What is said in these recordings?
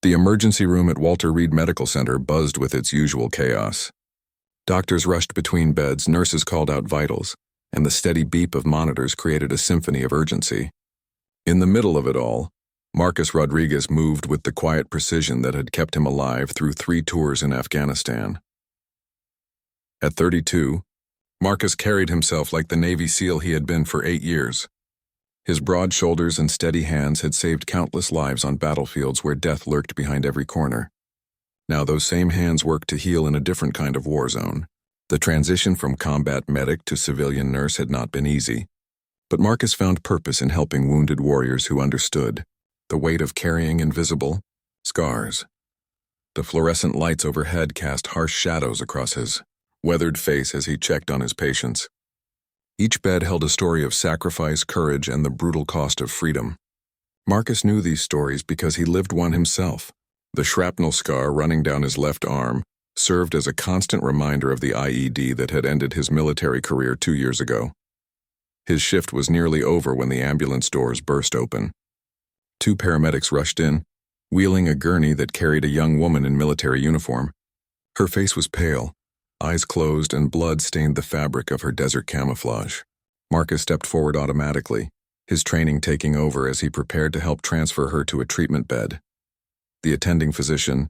The emergency room at Walter Reed Medical Center buzzed with its usual chaos. Doctors rushed between beds, nurses called out vitals, and the steady beep of monitors created a symphony of urgency. In the middle of it all, Marcus Rodriguez moved with the quiet precision that had kept him alive through 3 tours in Afghanistan. At 32, Marcus carried himself like the Navy SEAL he had been for 8 years. His broad shoulders and steady hands had saved countless lives on battlefields where death lurked behind every corner. Now those same hands worked to heal in a different kind of war zone. The transition from combat medic to civilian nurse had not been easy, but Marcus found purpose in helping wounded warriors who understood the weight of carrying invisible scars. The fluorescent lights overhead cast harsh shadows across his weathered face as he checked on his patients. Each bed held a story of sacrifice, courage, and the brutal cost of freedom. Marcus knew these stories because he lived one himself. The shrapnel scar running down his left arm served as a constant reminder of the IED that had ended his military career 2 years ago. His shift was nearly over when the ambulance doors burst open. 2 paramedics rushed in, wheeling a gurney that carried a young woman in military uniform. Her face was pale, eyes closed, and blood stained the fabric of her desert camouflage. Marcus stepped forward automatically, his training taking over as he prepared to help transfer her to a treatment bed. The attending physician,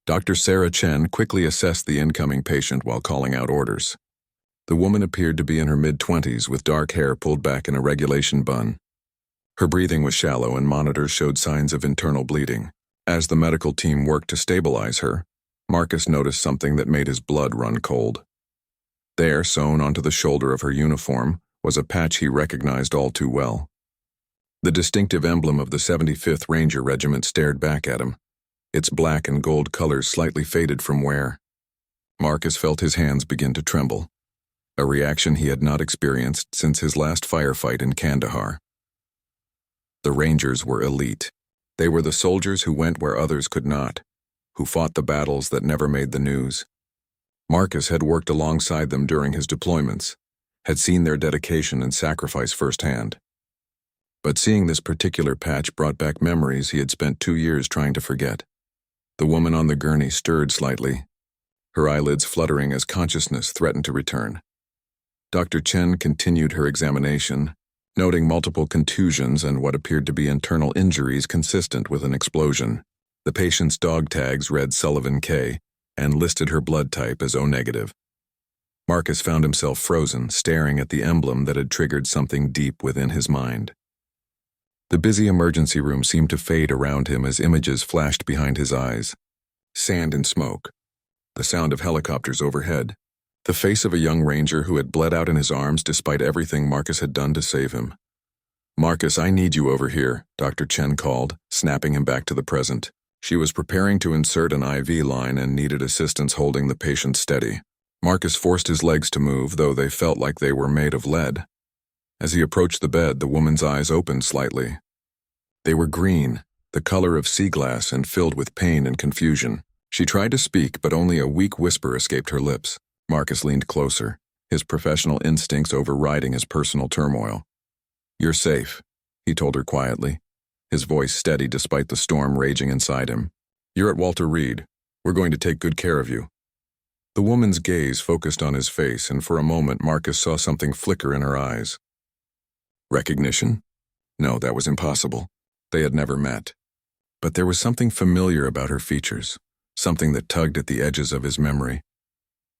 Dr. Sarah Chen, quickly assessed the incoming patient while calling out orders. The woman appeared to be in her mid-20s with dark hair pulled back in a regulation bun. Her breathing was shallow and monitors showed signs of internal bleeding. As the medical team worked to stabilize her, Marcus noticed something that made his blood run cold. There, sewn onto the shoulder of her uniform, was a patch he recognized all too well. The distinctive emblem of the 75th Ranger Regiment stared back at him, its black and gold colors slightly faded from wear. Marcus felt his hands begin to tremble, a reaction he had not experienced since his last firefight in Kandahar. The Rangers were elite. They were the soldiers who went where others could not, who fought the battles that never made the news. Marcus had worked alongside them during his deployments, had seen their dedication and sacrifice firsthand. But seeing this particular patch brought back memories he had spent 2 years trying to forget. The woman on the gurney stirred slightly, her eyelids fluttering as consciousness threatened to return. Dr. Chen continued her examination, noting multiple contusions and what appeared to be internal injuries consistent with an explosion. The patient's dog tags read Sullivan K and listed her blood type as O-negative. Marcus found himself frozen, staring at the emblem that had triggered something deep within his mind. The busy emergency room seemed to fade around him as images flashed behind his eyes. Sand and smoke, the sound of helicopters overhead, the face of a young ranger who had bled out in his arms despite everything Marcus had done to save him. "Marcus, I need you over here," Dr. Chen called, snapping him back to the present. She was preparing to insert an IV line and needed assistance holding the patient steady. Marcus forced his legs to move, though they felt like they were made of lead. As he approached the bed, the woman's eyes opened slightly. They were green, the color of sea glass, and filled with pain and confusion. She tried to speak, but only a weak whisper escaped her lips. Marcus leaned closer, his professional instincts overriding his personal turmoil. "You're safe," he told her quietly, his voice steady despite the storm raging inside him. "You're at Walter Reed. We're going to take good care of you." The woman's gaze focused on his face, and for a moment Marcus saw something flicker in her eyes. Recognition? No, that was impossible. They had never met. But there was something familiar about her features, something that tugged at the edges of his memory.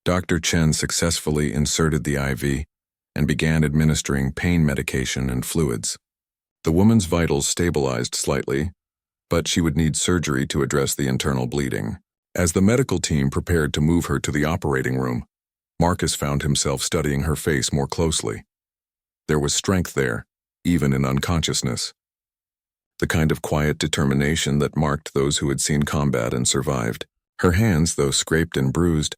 Dr. Chen successfully inserted the IV and began administering pain medication and fluids. The woman's vitals stabilized slightly, but she would need surgery to address the internal bleeding. As the medical team prepared to move her to the operating room, Marcus found himself studying her face more closely. There was strength there, even in unconsciousness. The kind of quiet determination that marked those who had seen combat and survived. Her hands, though scraped and bruised,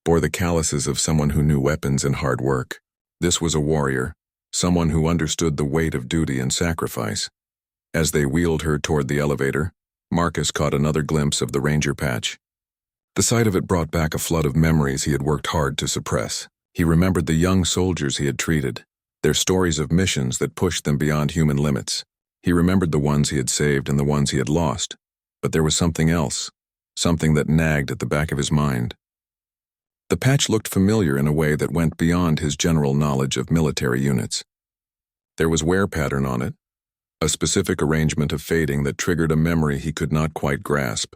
bore the calluses of someone who knew weapons and hard work. This was a warrior, someone who understood the weight of duty and sacrifice. As they wheeled her toward the elevator, Marcus caught another glimpse of the Ranger patch. The sight of it brought back a flood of memories he had worked hard to suppress. He remembered the young soldiers he had treated, their stories of missions that pushed them beyond human limits. He remembered the ones he had saved and the ones he had lost, But there was something else, something that nagged at the back of his mind. The patch looked familiar in a way that went beyond his general knowledge of military units. There was wear pattern on it, a specific arrangement of fading that triggered a memory he could not quite grasp.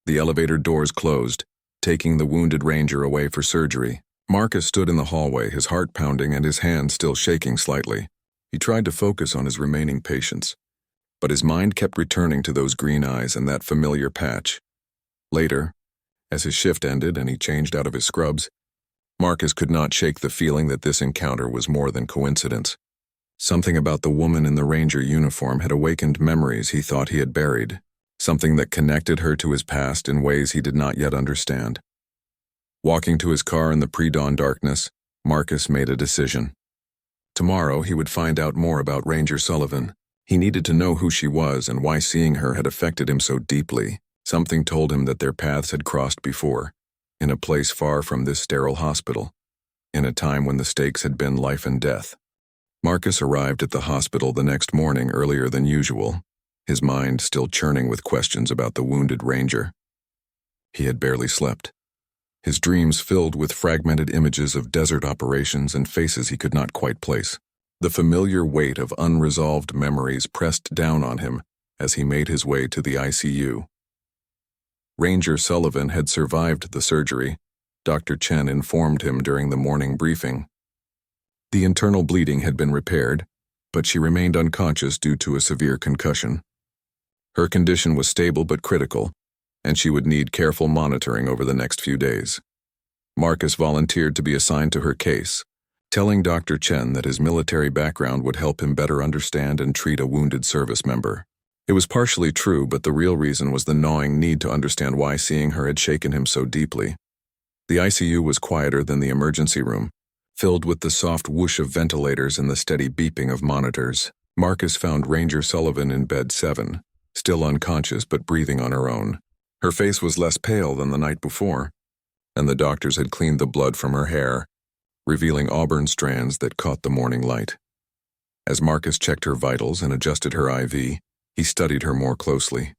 The elevator doors closed, taking the wounded ranger away for surgery. Marcus stood in the hallway, his heart pounding and his hand still shaking slightly. He tried to focus on his remaining patients, but his mind kept returning to those green eyes and that familiar patch. Later, as his shift ended and he changed out of his scrubs, Marcus could not shake the feeling that this encounter was more than coincidence. Something about the woman in the ranger uniform had awakened memories he thought he had buried, something that connected her to his past in ways he did not yet understand. Walking to his car in the pre-dawn darkness, Marcus made a decision. Tomorrow he would find out more about Ranger Sullivan. He needed to know who she was and why seeing her had affected him so deeply. Something told him that their paths had crossed before, in a place far from this sterile hospital, in a time when the stakes had been life and death. Marcus arrived at the hospital the next morning earlier than usual, his mind still churning with questions about the wounded ranger. He had barely slept, his dreams filled with fragmented images of desert operations and faces he could not quite place. The familiar weight of unresolved memories pressed down on him as he made his way to the ICU. Ranger Sullivan had survived the surgery, Dr. Chen informed him during the morning briefing. The internal bleeding had been repaired, but she remained unconscious due to a severe concussion. Her condition was stable but critical, and she would need careful monitoring over the next few days. Marcus volunteered to be assigned to her case, telling Dr. Chen that his military background would help him better understand and treat a wounded service member. It was partially true, but the real reason was the gnawing need to understand why seeing her had shaken him so deeply. The ICU was quieter than the emergency room, filled with the soft whoosh of ventilators and the steady beeping of monitors. Marcus found Ranger Sullivan in bed 7, still unconscious but breathing on her own. Her face was less pale than the night before, and the doctors had cleaned the blood from her hair, revealing auburn strands that caught the morning light. As Marcus checked her vitals and adjusted her IV, he studied her more closely.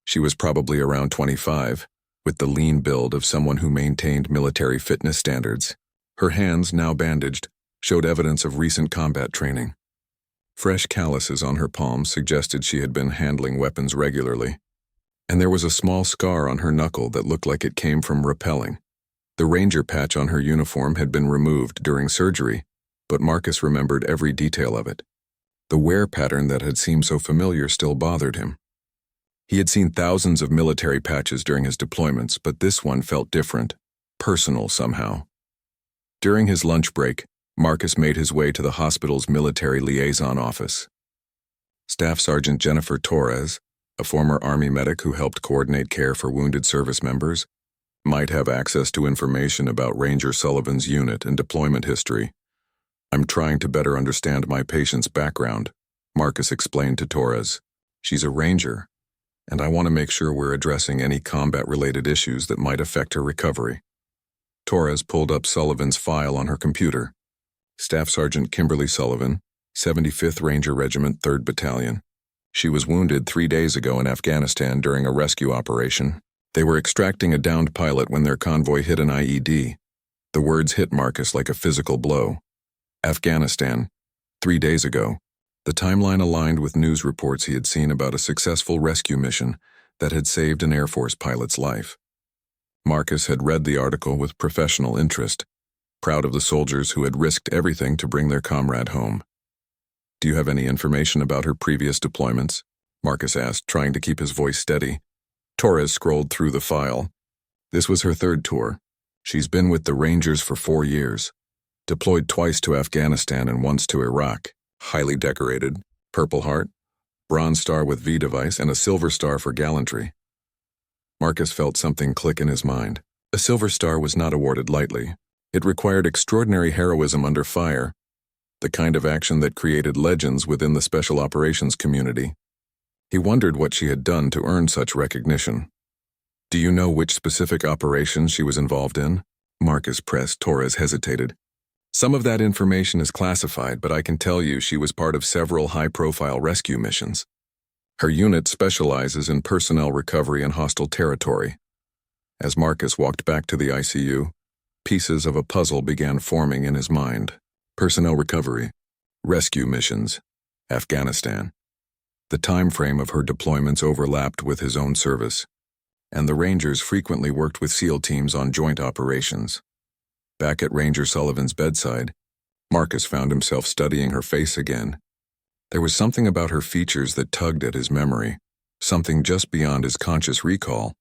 She was probably around 25, with the lean build of someone who maintained military fitness standards. Her hands, now bandaged, showed evidence of recent combat training. Fresh calluses on her palms suggested she had been handling weapons regularly, and there was a small scar on her knuckle that looked like it came from rappelling. The ranger patch on her uniform had been removed during surgery, but Marcus remembered every detail of it. The wear pattern that had seemed so familiar still bothered him. He had seen thousands of military patches during his deployments, but this one felt different, personal somehow. During his lunch break, Marcus made his way to the hospital's military liaison office. Staff Sergeant Jennifer Torres, a former Army medic who helped coordinate care for wounded service members, might have access to information about Ranger Sullivan's unit and deployment history. "I'm trying to better understand my patient's background," Marcus explained to Torres. "She's a ranger, and I want to make sure we're addressing any combat-related issues that might affect her recovery." Torres pulled up Sullivan's file on her computer. Staff Sergeant Kimberly Sullivan, 75th Ranger Regiment, 3rd Battalion. She was wounded 3 days ago in Afghanistan during a rescue operation. They were extracting a downed pilot when their convoy hit an IED. The words hit Marcus like a physical blow. Afghanistan, 3 days ago. The timeline aligned with news reports he had seen about a successful rescue mission that had saved an Air Force pilot's life. Marcus had read the article with professional interest, proud of the soldiers who had risked everything to bring their comrade home. "Do you have any information about her previous deployments?" Marcus asked, trying to keep his voice steady. Torres scrolled through the file. This was her 3rd tour. She's been with the Rangers for 4 years. Deployed twice to Afghanistan and once to Iraq. Highly decorated. Purple Heart, Bronze Star with V device, and a Silver Star for gallantry. Marcus felt something click in his mind. A Silver Star was not awarded lightly. It required extraordinary heroism under fire, the kind of action that created legends within the special operations community. He wondered what she had done to earn such recognition. "Do you know which specific operations she was involved in?" Marcus pressed. Torres hesitated. "Some of that information is classified, but I can tell you she was part of several high-profile rescue missions. Her unit specializes in personnel recovery in hostile territory. As Marcus walked back to the ICU, pieces of a puzzle began forming in his mind. Personnel recovery, rescue missions, Afghanistan. The time frame of her deployments overlapped with his own service, and the Rangers frequently worked with SEAL teams on joint operations. Back at Ranger Sullivan's bedside, Marcus found himself studying her face again. There was something about her features that tugged at his memory, something just beyond his conscious recall.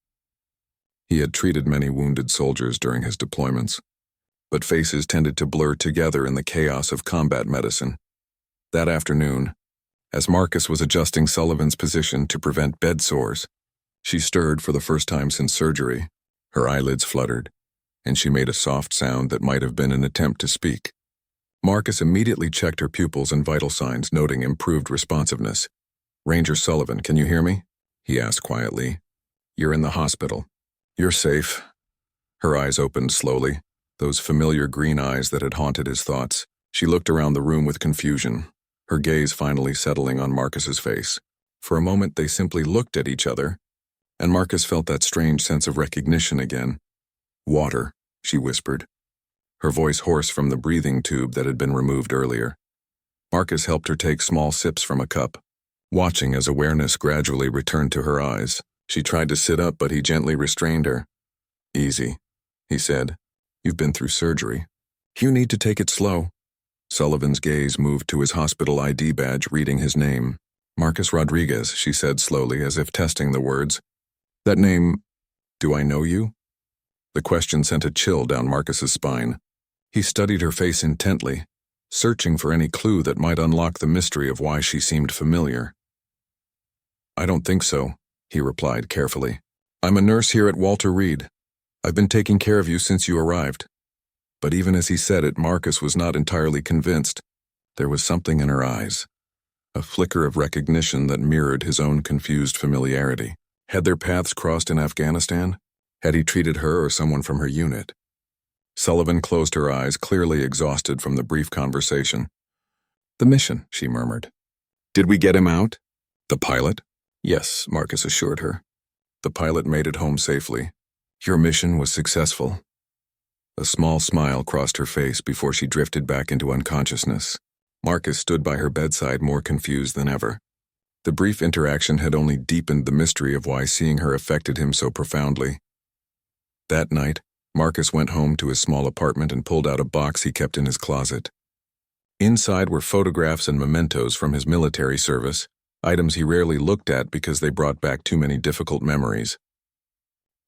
He had treated many wounded soldiers during his deployments, but faces tended to blur together in the chaos of combat medicine. That afternoon, as Marcus was adjusting Sullivan's position to prevent bed sores, she stirred for the first time since surgery. Her eyelids fluttered, and she made a soft sound that might have been an attempt to speak. Marcus immediately checked her pupils and vital signs, noting improved responsiveness. "Ranger Sullivan, can you hear me?" he asked quietly. "You're in the hospital. You're safe." Her eyes opened slowly, those familiar green eyes that had haunted his thoughts. She looked around the room with confusion, her gaze finally settling on Marcus's face. For a moment they simply looked at each other, and Marcus felt that strange sense of recognition again. "Water," she whispered, her voice hoarse from the breathing tube that had been removed earlier. Marcus helped her take small sips from a cup, watching as awareness gradually returned to her eyes. She tried to sit up, but he gently restrained her. "Easy," he said. "You've been through surgery. You need to take it slow." Sullivan's gaze moved to his hospital ID badge, reading his name. "Marcus Rodriguez," she said slowly, as if testing the words. "That name, do I know you?" The question sent a chill down Marcus's spine. He studied her face intently, searching for any clue that might unlock the mystery of why she seemed familiar. "I don't think so," he replied carefully. "I'm a nurse here at Walter Reed. I've been taking care of you since you arrived." But even as he said it, Marcus was not entirely convinced. There was something in her eyes, a flicker of recognition that mirrored his own confused familiarity. Had their paths crossed in Afghanistan? Had he treated her or someone from her unit? Sullivan closed her eyes, clearly exhausted from the brief conversation. "The mission," she murmured. "Did we get him out?" "The pilot?" "Yes," Marcus assured her. "The pilot made it home safely. Your mission was successful." A small smile crossed her face before she drifted back into unconsciousness. Marcus stood by her bedside, more confused than ever. The brief interaction had only deepened the mystery of why seeing her affected him so profoundly. That night, Marcus went home to his small apartment and pulled out a box he kept in his closet. Inside were photographs and mementos from his military service, items he rarely looked at because they brought back too many difficult memories.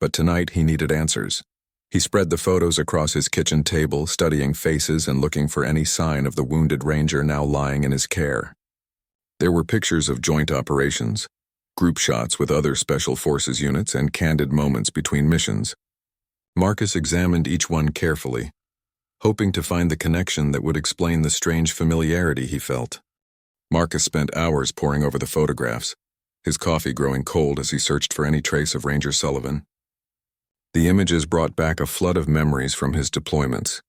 But tonight he needed answers. He spread the photos across his kitchen table, studying faces and looking for any sign of the wounded ranger now lying in his care. There were pictures of joint operations, group shots with other special forces units, and candid moments between missions. Marcus examined each one carefully, hoping to find the connection that would explain the strange familiarity he felt. Marcus spent hours poring over the photographs, his coffee growing cold as he searched for any trace of Ranger Sullivan. The images brought back a flood of memories from his deployments.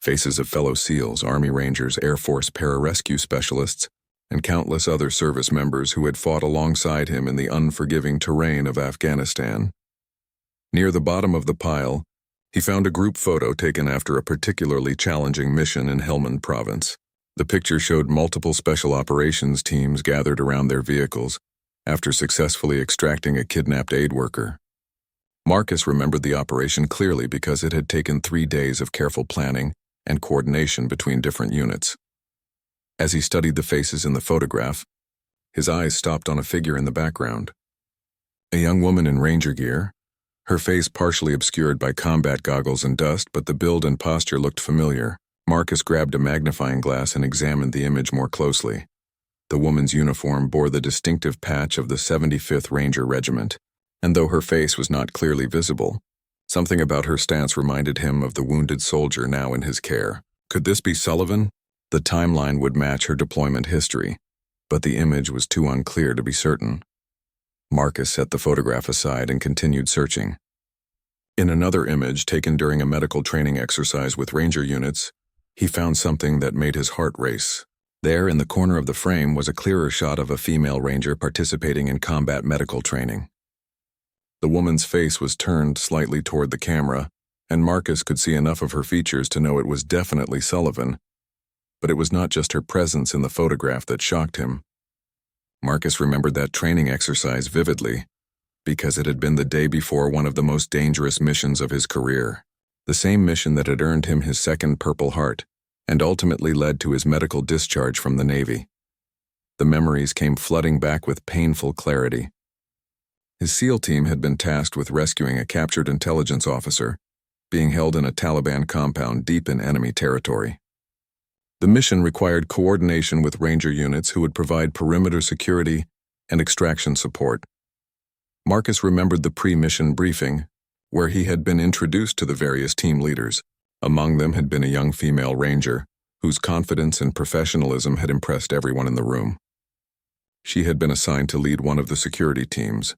Faces of fellow SEALs, Army Rangers, Air Force pararescue specialists, and countless other service members who had fought alongside him in the unforgiving terrain of Afghanistan. Near the bottom of the pile, he found a group photo taken after a particularly challenging mission in Helmand Province. The picture showed multiple special operations teams gathered around their vehicles after successfully extracting a kidnapped aid worker. Marcus remembered the operation clearly because it had taken 3 days of careful planning and coordination between different units. As he studied the faces in the photograph, his eyes stopped on a figure in the background. A young woman in ranger gear, her face partially obscured by combat goggles and dust, but the build and posture looked familiar. Marcus grabbed a magnifying glass and examined the image more closely. The woman's uniform bore the distinctive patch of the 75th Ranger Regiment, and though her face was not clearly visible, something about her stance reminded him of the wounded soldier now in his care. Could this be Sullivan? The timeline would match her deployment history, but the image was too unclear to be certain. Marcus set the photograph aside and continued searching. In another image taken during a medical training exercise with Ranger units, he found something that made his heart race. There, in the corner of the frame, was a clearer shot of a female ranger participating in combat medical training. The woman's face was turned slightly toward the camera, and Marcus could see enough of her features to know it was definitely Sullivan. But it was not just her presence in the photograph that shocked him. Marcus remembered that training exercise vividly, because it had been the day before one of the most dangerous missions of his career. The same mission that had earned him his second Purple Heart, and ultimately led to his medical discharge from the Navy. The memories came flooding back with painful clarity. His SEAL team had been tasked with rescuing a captured intelligence officer, being held in a Taliban compound deep in enemy territory. The mission required coordination with Ranger units who would provide perimeter security and extraction support. Marcus remembered the pre-mission briefing, where he had been introduced to the various team leaders. Among them had been a young female ranger, whose confidence and professionalism had impressed everyone in the room. She had been assigned to lead one of the security teams,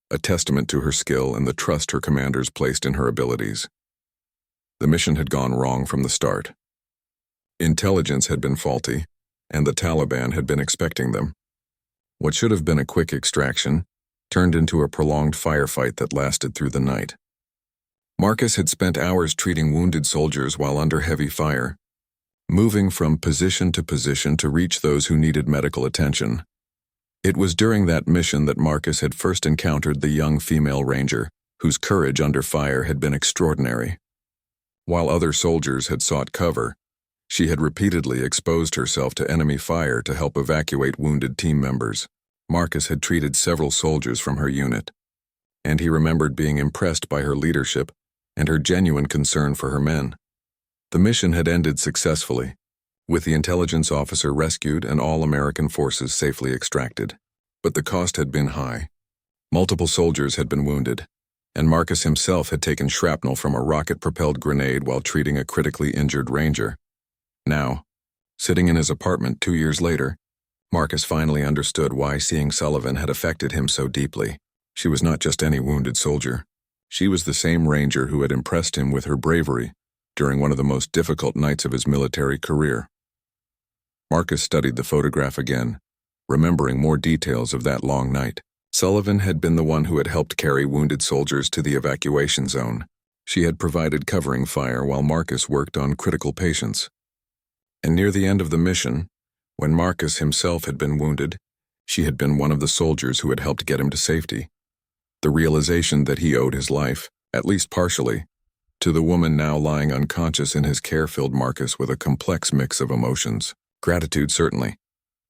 a testament to her skill and the trust her commanders placed in her abilities. The mission had gone wrong from the start. Intelligence had been faulty, and the Taliban had been expecting them. What should have been a quick extraction turned into a prolonged firefight that lasted through the night. Marcus had spent hours treating wounded soldiers while under heavy fire, moving from position to reach those who needed medical attention. It was during that mission that Marcus had first encountered the young female ranger, whose courage under fire had been extraordinary. While other soldiers had sought cover, she had repeatedly exposed herself to enemy fire to help evacuate wounded team members. Marcus had treated several soldiers from her unit, and he remembered being impressed by her leadership and her genuine concern for her men. The mission had ended successfully, with the intelligence officer rescued and all American forces safely extracted. But the cost had been high. Multiple soldiers had been wounded, and Marcus himself had taken shrapnel from a rocket-propelled grenade while treating a critically injured ranger. Now, sitting in his apartment 2 years later, Marcus finally understood why seeing Sullivan had affected him so deeply. She was not just any wounded soldier. She was the same ranger who had impressed him with her bravery during one of the most difficult nights of his military career. Marcus studied the photograph again, remembering more details of that long night. Sullivan had been the one who had helped carry wounded soldiers to the evacuation zone. She had provided covering fire while Marcus worked on critical patients. And near the end of the mission, when Marcus himself had been wounded, she had been one of the soldiers who had helped get him to safety. The realization that he owed his life, at least partially, to the woman now lying unconscious in his care filled Marcus with a complex mix of emotions. Gratitude, certainly,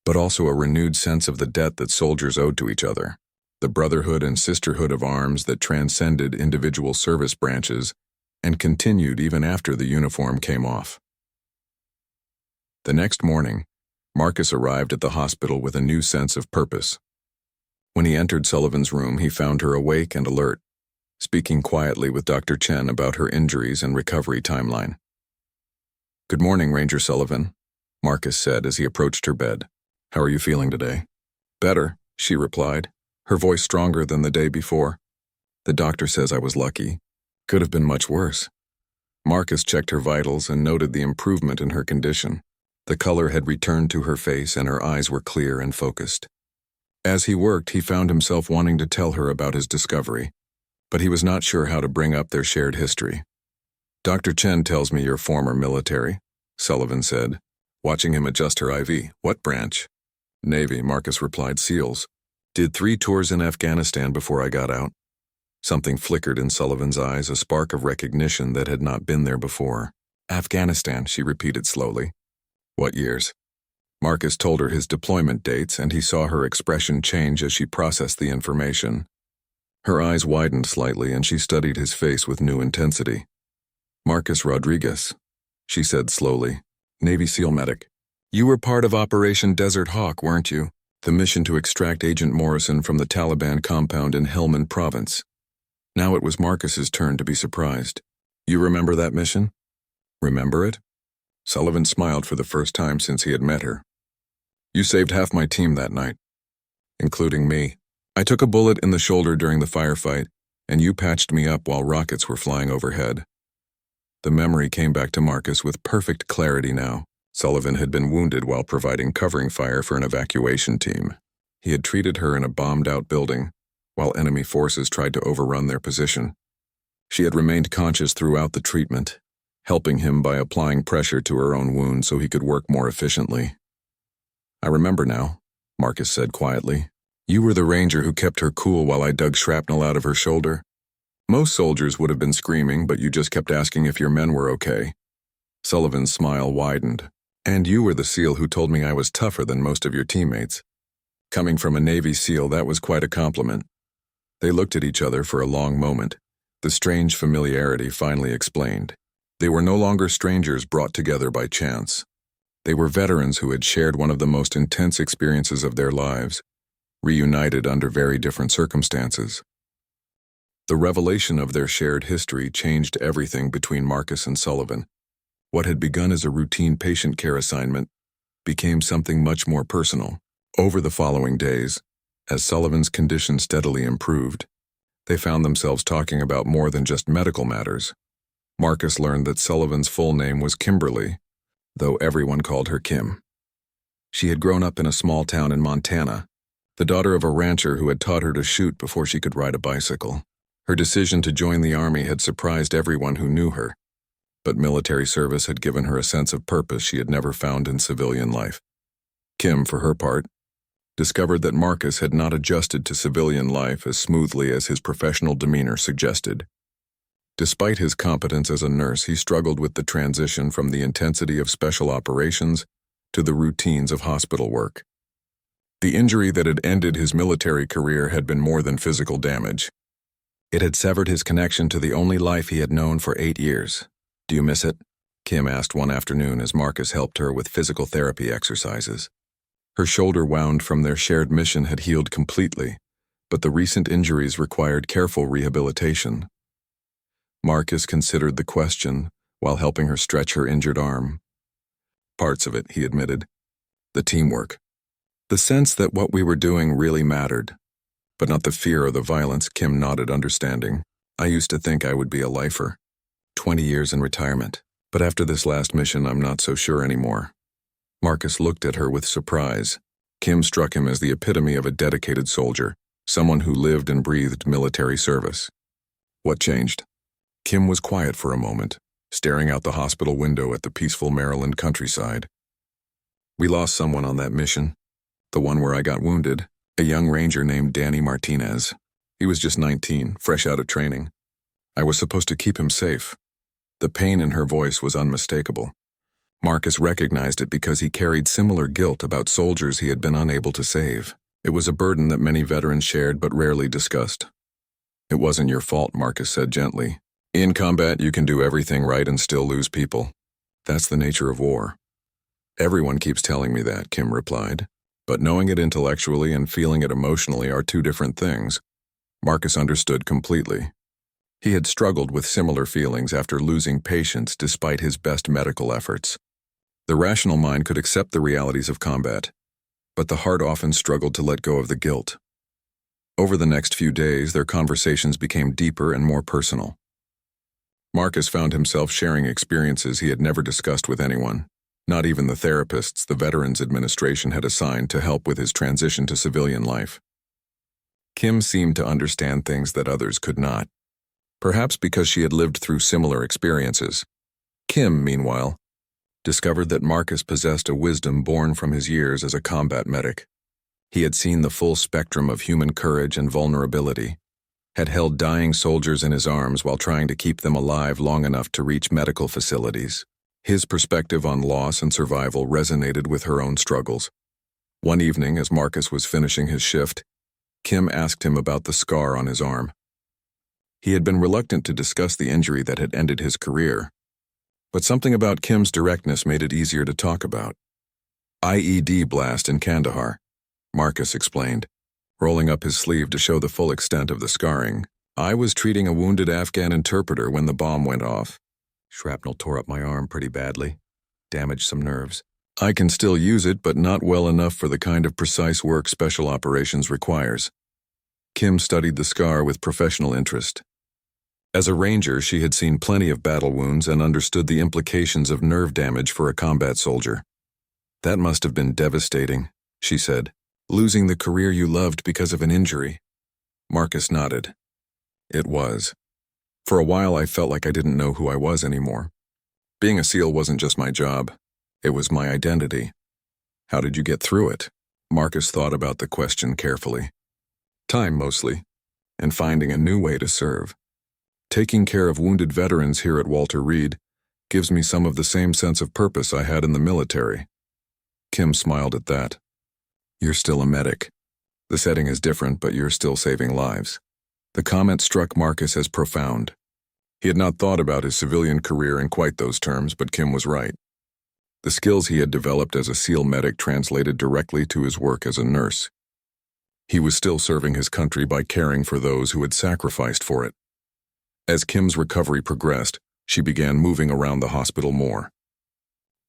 but also a renewed sense of the debt that soldiers owed to each other, the brotherhood and sisterhood of arms that transcended individual service branches and continued even after the uniform came off. The next morning, Marcus arrived at the hospital with a new sense of purpose. When he entered Sullivan's room, he found her awake and alert, speaking quietly with Dr. Chen about her injuries and recovery timeline. "Good morning, Ranger Sullivan," Marcus said as he approached her bed. "How are you feeling today?" "Better," she replied, her voice stronger than the day before. "The doctor says I was lucky. Could have been much worse." Marcus checked her vitals and noted the improvement in her condition. The color had returned to her face and her eyes were clear and focused. As he worked, he found himself wanting to tell her about his discovery, but he was not sure how to bring up their shared history. "Dr. Chen tells me you're former military," Sullivan said, watching him adjust her IV. "What branch?" "Navy," Marcus replied. "SEALs. Did 3 tours in Afghanistan before I got out." Something flickered in Sullivan's eyes, a spark of recognition that had not been there before. "Afghanistan," she repeated slowly. "What years?" Marcus told her his deployment dates, and he saw her expression change as she processed the information. Her eyes widened slightly, and she studied his face with new intensity. "Marcus Rodriguez," she said slowly, "Navy SEAL medic. You were part of Operation Desert Hawk, weren't you? The mission to extract Agent Morrison from the Taliban compound in Helmand Province." Now it was Marcus's turn to be surprised. "You remember that mission?" "Remember it?" Sullivan smiled for the first time since he had met her. "You saved half my team that night, including me. I took a bullet in the shoulder during the firefight, and you patched me up while rockets were flying overhead." The memory came back to Marcus with perfect clarity now. Sullivan had been wounded while providing covering fire for an evacuation team. He had treated her in a bombed-out building, while enemy forces tried to overrun their position. She had remained conscious throughout the treatment, helping him by applying pressure to her own wound so he could work more efficiently. "I remember now," Marcus said quietly. "You were the ranger who kept her cool while I dug shrapnel out of her shoulder. Most soldiers would have been screaming, but you just kept asking if your men were okay." Sullivan's smile widened. "And you were the SEAL who told me I was tougher than most of your teammates. Coming from a Navy SEAL, that was quite a compliment." They looked at each other for a long moment. The strange familiarity finally explained. They were no longer strangers brought together by chance. They were veterans who had shared one of the most intense experiences of their lives, reunited under very different circumstances. The revelation of their shared history changed everything between Marcus and Sullivan. What had begun as a routine patient care assignment became something much more personal. Over the following days, as Sullivan's condition steadily improved, they found themselves talking about more than just medical matters. Marcus learned that Sullivan's full name was Kimberly, though everyone called her Kim. She had grown up in a small town in Montana, the daughter of a rancher who had taught her to shoot before she could ride a bicycle. Her decision to join the army had surprised everyone who knew her, but military service had given her a sense of purpose she had never found in civilian life. Kim, for her part, discovered that Marcus had not adjusted to civilian life as smoothly as his professional demeanor suggested. Despite his competence as a nurse, he struggled with the transition from the intensity of special operations to the routines of hospital work. The injury that had ended his military career had been more than physical damage. It had severed his connection to the only life he had known for 8 years. "Do you miss it?" Kim asked one afternoon as Marcus helped her with physical therapy exercises. Her shoulder wound from their shared mission had healed completely, but the recent injuries required careful rehabilitation. Marcus considered the question while helping her stretch her injured arm. "Parts of it," he admitted. "The teamwork. The sense that what we were doing really mattered. But not the fear or the violence." Kim nodded, understanding. "I used to think I would be a lifer. 20 years in retirement. But after this last mission, I'm not so sure anymore." Marcus looked at her with surprise. Kim struck him as the epitome of a dedicated soldier, someone who lived and breathed military service. "What changed?" Kim was quiet for a moment, staring out the hospital window at the peaceful Maryland countryside. "We lost someone on that mission. The one where I got wounded. A young ranger named Danny Martinez. He was just 19, fresh out of training. I was supposed to keep him safe." The pain in her voice was unmistakable. Marcus recognized it because he carried similar guilt about soldiers he had been unable to save. It was a burden that many veterans shared but rarely discussed. "It wasn't your fault," Marcus said gently. "In combat, you can do everything right and still lose people. That's the nature of war." "Everyone keeps telling me that," Kim replied. "But knowing it intellectually and feeling it emotionally are two different things." Marcus understood completely. He had struggled with similar feelings after losing patients despite his best medical efforts. The rational mind could accept the realities of combat, but the heart often struggled to let go of the guilt. Over the next few days, their conversations became deeper and more personal. Marcus found himself sharing experiences he had never discussed with anyone, not even the therapists the Veterans Administration had assigned to help with his transition to civilian life. Kim seemed to understand things that others could not, perhaps because she had lived through similar experiences. Kim, meanwhile, discovered that Marcus possessed a wisdom born from his years as a combat medic. He had seen the full spectrum of human courage and vulnerability, had held dying soldiers in his arms while trying to keep them alive long enough to reach medical facilities. His perspective on loss and survival resonated with her own struggles. One evening, as Marcus was finishing his shift, Kim asked him about the scar on his arm. He had been reluctant to discuss the injury that had ended his career, but something about Kim's directness made it easier to talk about. "IED blast in Kandahar," Marcus explained, rolling up his sleeve to show the full extent of the scarring. "I was treating a wounded Afghan interpreter when the bomb went off. Shrapnel tore up my arm pretty badly, damaged some nerves. I can still use it, but not well enough for the kind of precise work special operations requires." Kim studied the scar with professional interest. As a ranger, she had seen plenty of battle wounds and understood the implications of nerve damage for a combat soldier. "That must have been devastating," she said. "Losing the career you loved because of an injury." Marcus nodded. "It was. For a while I felt like I didn't know who I was anymore. Being a SEAL wasn't just my job. It was my identity." "How did you get through it?" Marcus thought about the question carefully. "Time, mostly, and finding a new way to serve. Taking care of wounded veterans here at Walter Reed gives me some of the same sense of purpose I had in the military." Kim smiled at that. "You're still a medic. The setting is different, but you're still saving lives." The comment struck Marcus as profound. He had not thought about his civilian career in quite those terms, but Kim was right. The skills he had developed as a SEAL medic translated directly to his work as a nurse. He was still serving his country by caring for those who had sacrificed for it. As Kim's recovery progressed, she began moving around the hospital more.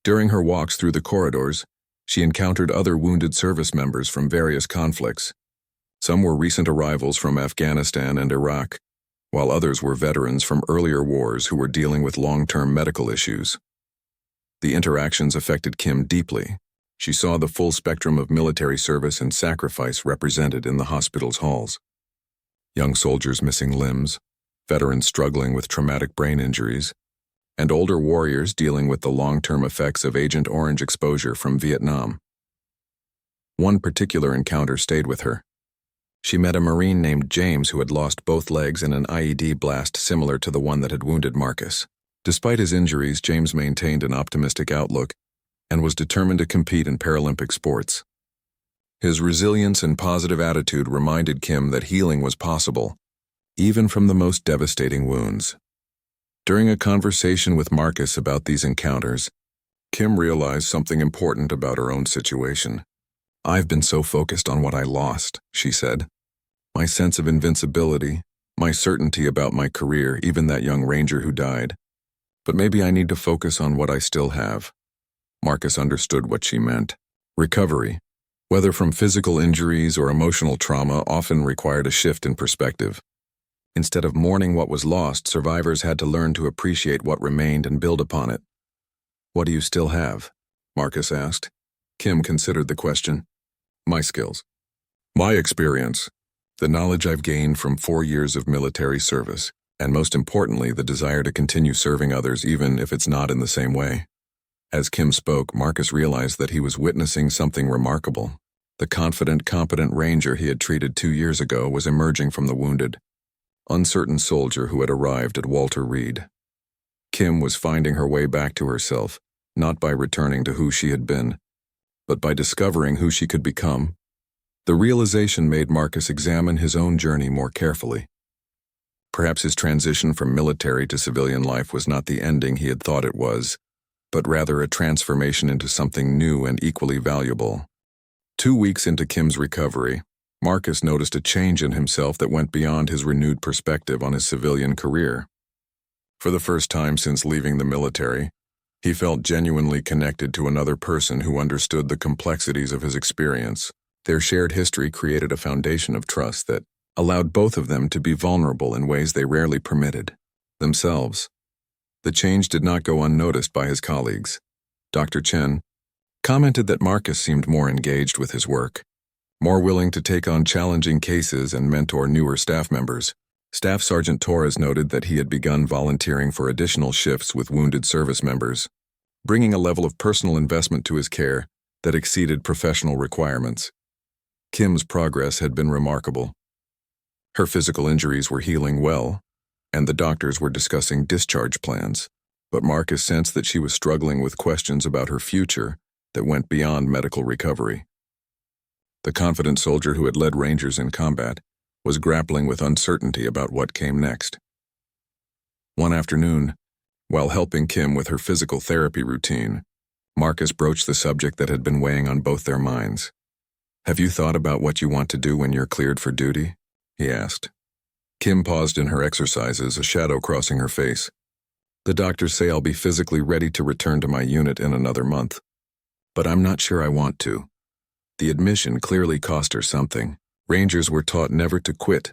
During her walks through the corridors, she encountered other wounded service members from various conflicts. Some were recent arrivals from Afghanistan and Iraq, while others were veterans from earlier wars who were dealing with long-term medical issues. The interactions affected Kim deeply. She saw the full spectrum of military service and sacrifice represented in the hospital's halls. Young soldiers missing limbs, veterans struggling with traumatic brain injuries, and older warriors dealing with the long-term effects of Agent Orange exposure from Vietnam. One particular encounter stayed with her. She met a Marine named James who had lost both legs in an IED blast similar to the one that had wounded Marcus. Despite his injuries, James maintained an optimistic outlook and was determined to compete in Paralympic sports. His resilience and positive attitude reminded Kim that healing was possible, even from the most devastating wounds. During a conversation with Marcus about these encounters, Kim realized something important about her own situation. "I've been so focused on what I lost," she said. "My sense of invincibility, my certainty about my career, even that young ranger who died. But maybe I need to focus on what I still have." Marcus understood what she meant. Recovery, whether from physical injuries or emotional trauma, often required a shift in perspective. Instead of mourning what was lost, survivors had to learn to appreciate what remained and build upon it. "What do you still have?" Marcus asked. Kim considered the question. "My skills. My experience. The knowledge I've gained from 4 years of military service. And most importantly, the desire to continue serving others even if it's not in the same way." As Kim spoke, Marcus realized that he was witnessing something remarkable. The confident, competent ranger he had treated 2 years ago was emerging from the wounded, uncertain soldier who had arrived at Walter Reed. Kim was finding her way back to herself, not by returning to who she had been, but by discovering who she could become. The realization made Marcus examine his own journey more carefully. Perhaps his transition from military to civilian life was not the ending he had thought it was, but rather a transformation into something new and equally valuable. 2 weeks into Kim's recovery, Marcus noticed a change in himself that went beyond his renewed perspective on his civilian career. For the first time since leaving the military, he felt genuinely connected to another person who understood the complexities of his experience. Their shared history created a foundation of trust that allowed both of them to be vulnerable in ways they rarely permitted themselves. The change did not go unnoticed by his colleagues. Dr. Chen commented that Marcus seemed more engaged with his work, more willing to take on challenging cases and mentor newer staff members. Staff Sergeant Torres noted that he had begun volunteering for additional shifts with wounded service members, bringing a level of personal investment to his care that exceeded professional requirements. Kim's progress had been remarkable. Her physical injuries were healing well, and the doctors were discussing discharge plans, but Marcus sensed that she was struggling with questions about her future that went beyond medical recovery. The confident soldier who had led Rangers in combat was grappling with uncertainty about what came next. One afternoon, while helping Kim with her physical therapy routine, Marcus broached the subject that had been weighing on both their minds. "Have you thought about what you want to do when you're cleared for duty?" he asked. Kim paused in her exercises, a shadow crossing her face. "The doctors say I'll be physically ready to return to my unit in another month. But I'm not sure I want to." The admission clearly cost her something. Rangers were taught never to quit,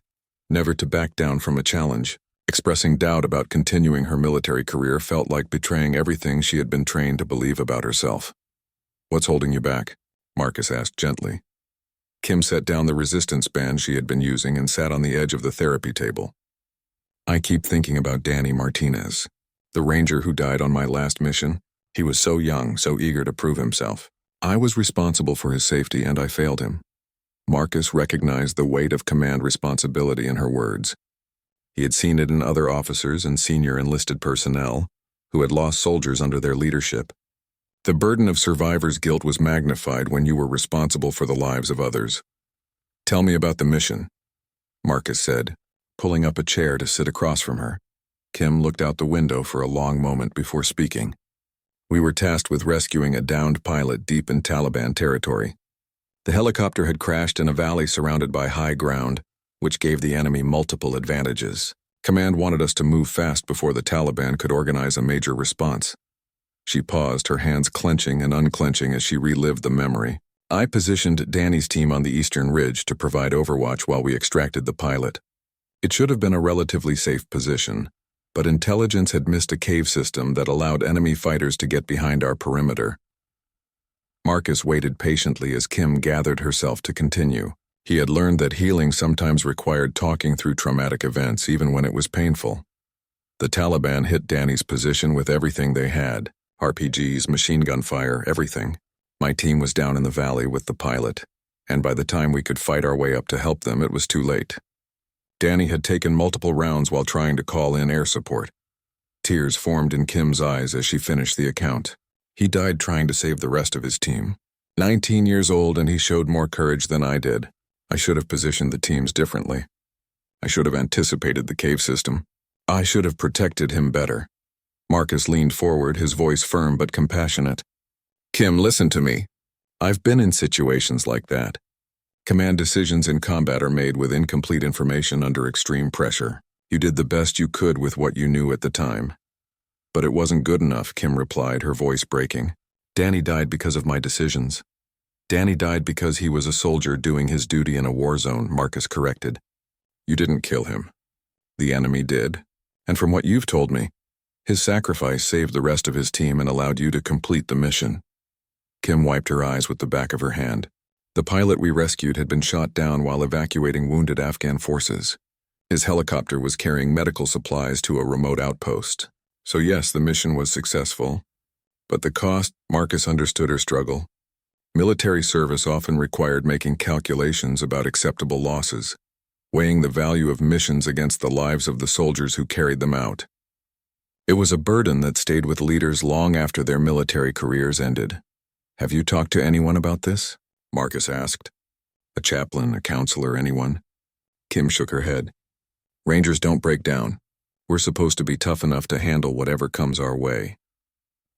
never to back down from a challenge. Expressing doubt about continuing her military career felt like betraying everything she had been trained to believe about herself. "What's holding you back?" Marcus asked gently. Kim set down the resistance band she had been using and sat on the edge of the therapy table. "I keep thinking about Danny Martinez, the ranger who died on my last mission. He was so young, so eager to prove himself. I was responsible for his safety and I failed him." Marcus recognized the weight of command responsibility in her words. He had seen it in other officers and senior enlisted personnel who had lost soldiers under their leadership. The burden of survivor's guilt was magnified when you were responsible for the lives of others. "Tell me about the mission," Marcus said, pulling up a chair to sit across from her. Kim looked out the window for a long moment before speaking. "We were tasked with rescuing a downed pilot deep in Taliban territory. The helicopter had crashed in a valley surrounded by high ground, which gave the enemy multiple advantages. Command wanted us to move fast before the Taliban could organize a major response." She paused, her hands clenching and unclenching as she relived the memory. "I positioned Danny's team on the eastern ridge to provide overwatch while we extracted the pilot. It should have been a relatively safe position, but intelligence had missed a cave system that allowed enemy fighters to get behind our perimeter." Marcus waited patiently as Kim gathered herself to continue. He had learned that healing sometimes required talking through traumatic events, even when it was painful. The Taliban hit Danny's position with everything they had. RPGs, machine gun fire, everything. My team was down in the valley with the pilot, and by the time we could fight our way up to help them, it was too late. Danny had taken multiple rounds while trying to call in air support. Tears formed in Kim's eyes as she finished the account. "He died trying to save the rest of his team. 19 years old, and he showed more courage than I did. I should have positioned the teams differently. I should have anticipated the cave system. I should have protected him better." Marcus leaned forward, his voice firm but compassionate. "Kim, listen to me. I've been in situations like that. Command decisions in combat are made with incomplete information under extreme pressure. You did the best you could with what you knew at the time." "But it wasn't good enough," Kim replied, her voice breaking. "Danny died because of my decisions." "Danny died because he was a soldier doing his duty in a war zone," Marcus corrected. "You didn't kill him. The enemy did. And from what you've told me, his sacrifice saved the rest of his team and allowed you to complete the mission." Kim wiped her eyes with the back of her hand. "The pilot we rescued had been shot down while evacuating wounded Afghan forces. His helicopter was carrying medical supplies to a remote outpost. So yes, the mission was successful. But the cost," Marcus understood her struggle. Military service often required making calculations about acceptable losses, weighing the value of missions against the lives of the soldiers who carried them out. It was a burden that stayed with leaders long after their military careers ended. "Have you talked to anyone about this?" Marcus asked. "A chaplain, a counselor, anyone?" Kim shook her head. "Rangers don't break down. We're supposed to be tough enough to handle whatever comes our way."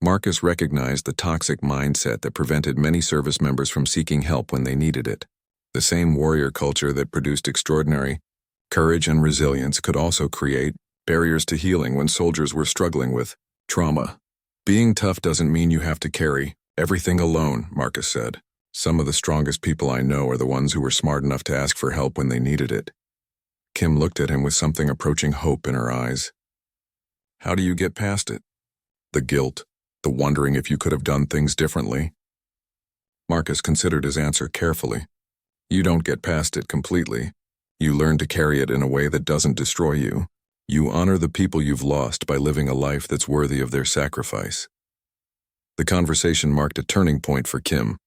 Marcus recognized the toxic mindset that prevented many service members from seeking help when they needed it. The same warrior culture that produced extraordinary courage and resilience could also create barriers to healing when soldiers were struggling with trauma. "Being tough doesn't mean you have to carry everything alone," Marcus said. "Some of the strongest people I know are the ones who were smart enough to ask for help when they needed it." Kim looked at him with something approaching hope in her eyes. "How do you get past it? The guilt, the wondering if you could have done things differently?" Marcus considered his answer carefully. "You don't get past it completely. You learn to carry it in a way that doesn't destroy you. You honor the people you've lost by living a life that's worthy of their sacrifice." The conversation marked a turning point for Kim.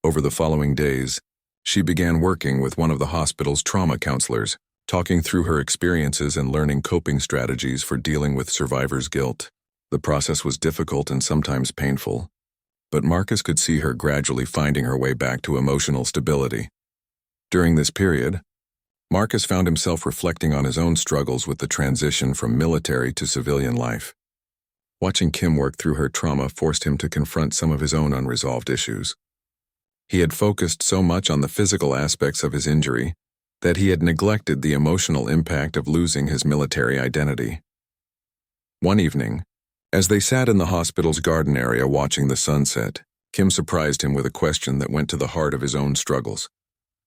Over the following days, she began working with one of the hospital's trauma counselors, talking through her experiences and learning coping strategies for dealing with survivor's guilt. The process was difficult and sometimes painful, but Marcus could see her gradually finding her way back to emotional stability. During this period, Marcus found himself reflecting on his own struggles with the transition from military to civilian life. Watching Kim work through her trauma forced him to confront some of his own unresolved issues. He had focused so much on the physical aspects of his injury that he had neglected the emotional impact of losing his military identity. One evening, as they sat in the hospital's garden area watching the sunset, Kim surprised him with a question that went to the heart of his own struggles.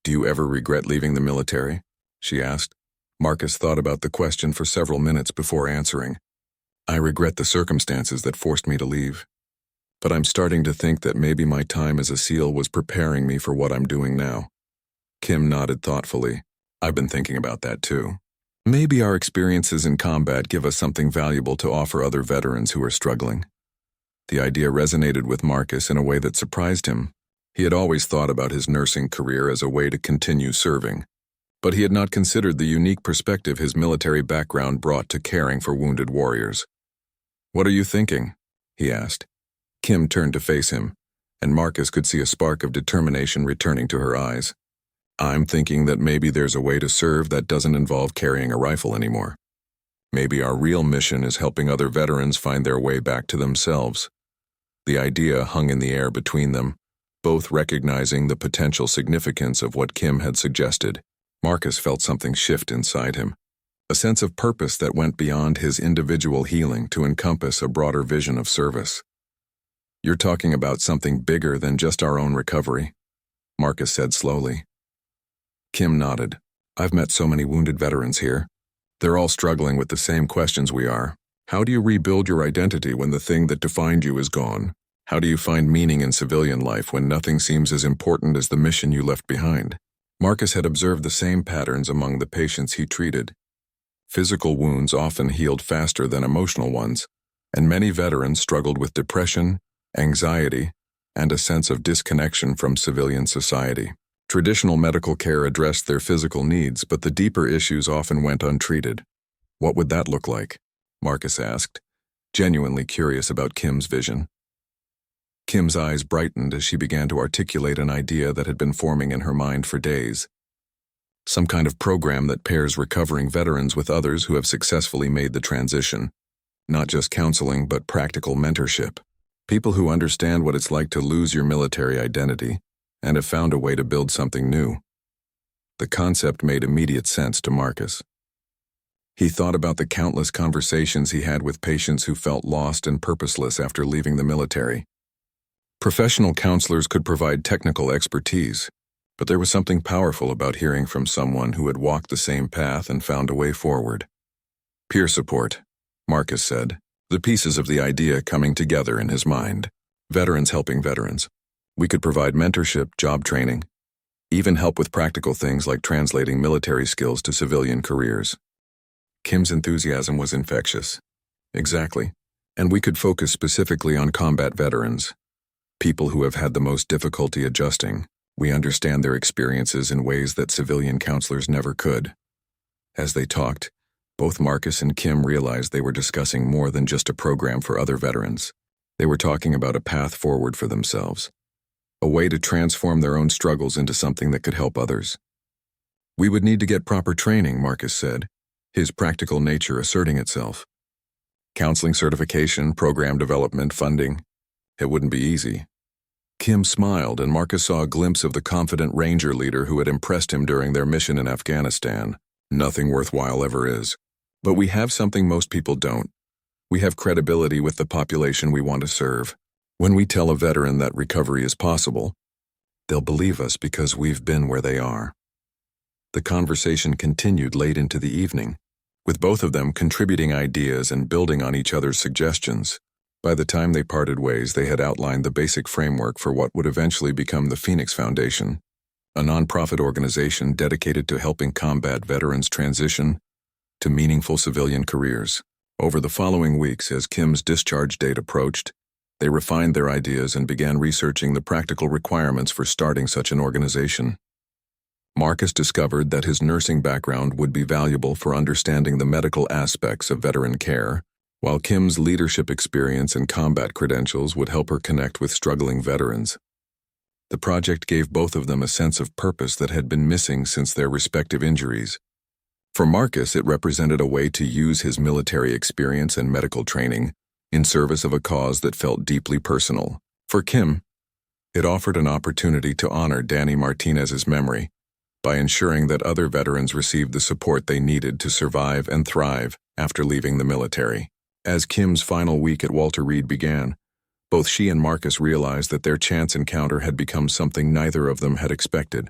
"Do you ever regret leaving the military?" she asked. Marcus thought about the question for several minutes before answering. I regret the circumstances that forced me to leave. But I'm starting to think that maybe my time as a SEAL was preparing me for what I'm doing now. Kim nodded thoughtfully. I've been thinking about that too. Maybe our experiences in combat give us something valuable to offer other veterans who are struggling. The idea resonated with Marcus in a way that surprised him. He had always thought about his nursing career as a way to continue serving, but he had not considered the unique perspective his military background brought to caring for wounded warriors. "What are you thinking?" he asked. Kim turned to face him, and Marcus could see a spark of determination returning to her eyes. "I'm thinking that maybe there's a way to serve that doesn't involve carrying a rifle anymore. Maybe our real mission is helping other veterans find their way back to themselves." The idea hung in the air between them, both recognizing the potential significance of what Kim had suggested. Marcus felt something shift inside him, a sense of purpose that went beyond his individual healing to encompass a broader vision of service. "You're talking about something bigger than just our own recovery," Marcus said slowly. Kim nodded. "I've met so many wounded veterans here. They're all struggling with the same questions we are. How do you rebuild your identity when the thing that defined you is gone? How do you find meaning in civilian life when nothing seems as important as the mission you left behind?" Marcus had observed the same patterns among the patients he treated. Physical wounds often healed faster than emotional ones, and many veterans struggled with depression, anxiety, and a sense of disconnection from civilian society. Traditional medical care addressed their physical needs, but the deeper issues often went untreated. "What would that look like?" Marcus asked, genuinely curious about Kim's vision. Kim's eyes brightened as she began to articulate an idea that had been forming in her mind for days. Some kind of program that pairs recovering veterans with others who have successfully made the transition. Not just counseling, but practical mentorship. People who understand what it's like to lose your military identity and have found a way to build something new. The concept made immediate sense to Marcus. He thought about the countless conversations he had with patients who felt lost and purposeless after leaving the military. Professional counselors could provide technical expertise, but there was something powerful about hearing from someone who had walked the same path and found a way forward. "Peer support," Marcus said, the pieces of the idea coming together in his mind. Veterans helping veterans. We could provide mentorship, job training, even help with practical things like translating military skills to civilian careers. Kim's enthusiasm was infectious. Exactly. And we could focus specifically on combat veterans, people who have had the most difficulty adjusting. We understand their experiences in ways that civilian counselors never could. As they talked, both Marcus and Kim realized they were discussing more than just a program for other veterans. They were talking about a path forward for themselves, a way to transform their own struggles into something that could help others. "We would need to get proper training," Marcus said, his practical nature asserting itself. "Counseling certification, program development, funding. It wouldn't be easy." Kim smiled, and Marcus saw a glimpse of the confident ranger leader who had impressed him during their mission in Afghanistan. "Nothing worthwhile ever is. But we have something most people don't. We have credibility with the population we want to serve. When we tell a veteran that recovery is possible, they'll believe us because we've been where they are." The conversation continued late into the evening, with both of them contributing ideas and building on each other's suggestions. By the time they parted ways, they had outlined the basic framework for what would eventually become the Phoenix Foundation, a nonprofit organization dedicated to helping combat veterans transition to meaningful civilian careers. Over the following weeks, as Kim's discharge date approached, they refined their ideas and began researching the practical requirements for starting such an organization. Marcus discovered that his nursing background would be valuable for understanding the medical aspects of veteran care, while Kim's leadership experience and combat credentials would help her connect with struggling veterans. The project gave both of them a sense of purpose that had been missing since their respective injuries. For Marcus, it represented a way to use his military experience and medical training in service of a cause that felt deeply personal. For Kim, it offered an opportunity to honor Danny Martinez's memory by ensuring that other veterans received the support they needed to survive and thrive after leaving the military. As Kim's final week at Walter Reed began, both she and Marcus realized that their chance encounter had become something neither of them had expected.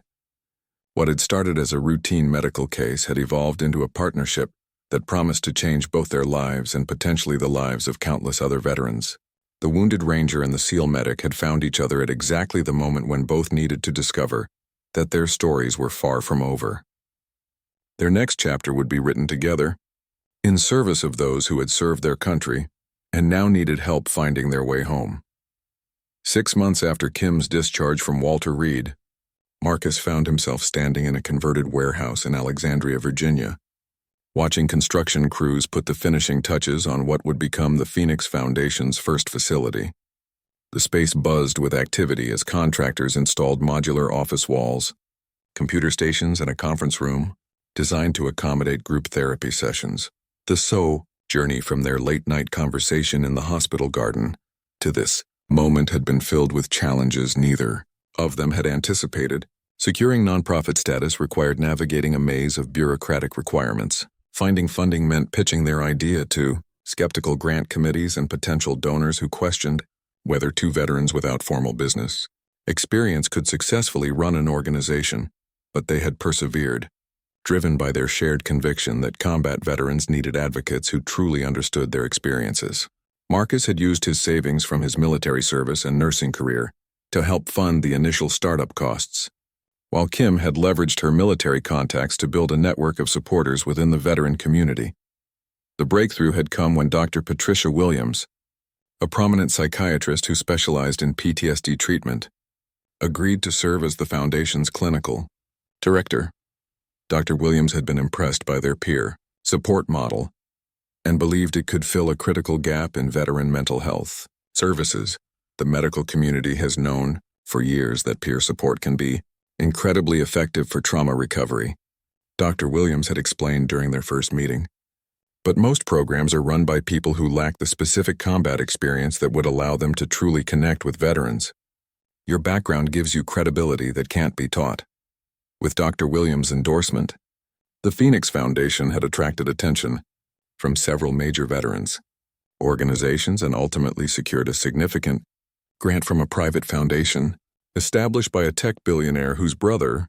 What had started as a routine medical case had evolved into a partnership that promised to change both their lives and potentially the lives of countless other veterans. The wounded ranger and the SEAL medic had found each other at exactly the moment when both needed to discover that their stories were far from over. Their next chapter would be written together, in service of those who had served their country and now needed help finding their way home. 6 months after Kim's discharge from Walter Reed, Marcus found himself standing in a converted warehouse in Alexandria, Virginia, watching construction crews put the finishing touches on what would become the Phoenix Foundation's first facility. The space buzzed with activity as contractors installed modular office walls, computer stations, and a conference room designed to accommodate group therapy sessions. The journey from their late-night conversation in the hospital garden to this moment had been filled with challenges neither of them had anticipated. Securing nonprofit status required navigating a maze of bureaucratic requirements. Finding funding meant pitching their idea to skeptical grant committees and potential donors who questioned whether two veterans without formal business experience could successfully run an organization, but they had persevered, driven by their shared conviction that combat veterans needed advocates who truly understood their experiences. Marcus had used his savings from his military service and nursing career to help fund the initial startup costs, while Kim had leveraged her military contacts to build a network of supporters within the veteran community. The breakthrough had come when Dr. Patricia Williams, a prominent psychiatrist who specialized in PTSD treatment, agreed to serve as the Foundation's clinical director. Dr. Williams had been impressed by their peer support model and believed it could fill a critical gap in veteran mental health services. The medical community has known for years that peer support can be incredibly effective for trauma recovery, Dr. Williams had explained during their first meeting. But most programs are run by people who lack the specific combat experience that would allow them to truly connect with veterans. Your background gives you credibility that can't be taught. With Dr. Williams' endorsement, the Phoenix Foundation had attracted attention from several major veterans organizations and ultimately secured a significant grant from a private foundation established by a tech billionaire whose brother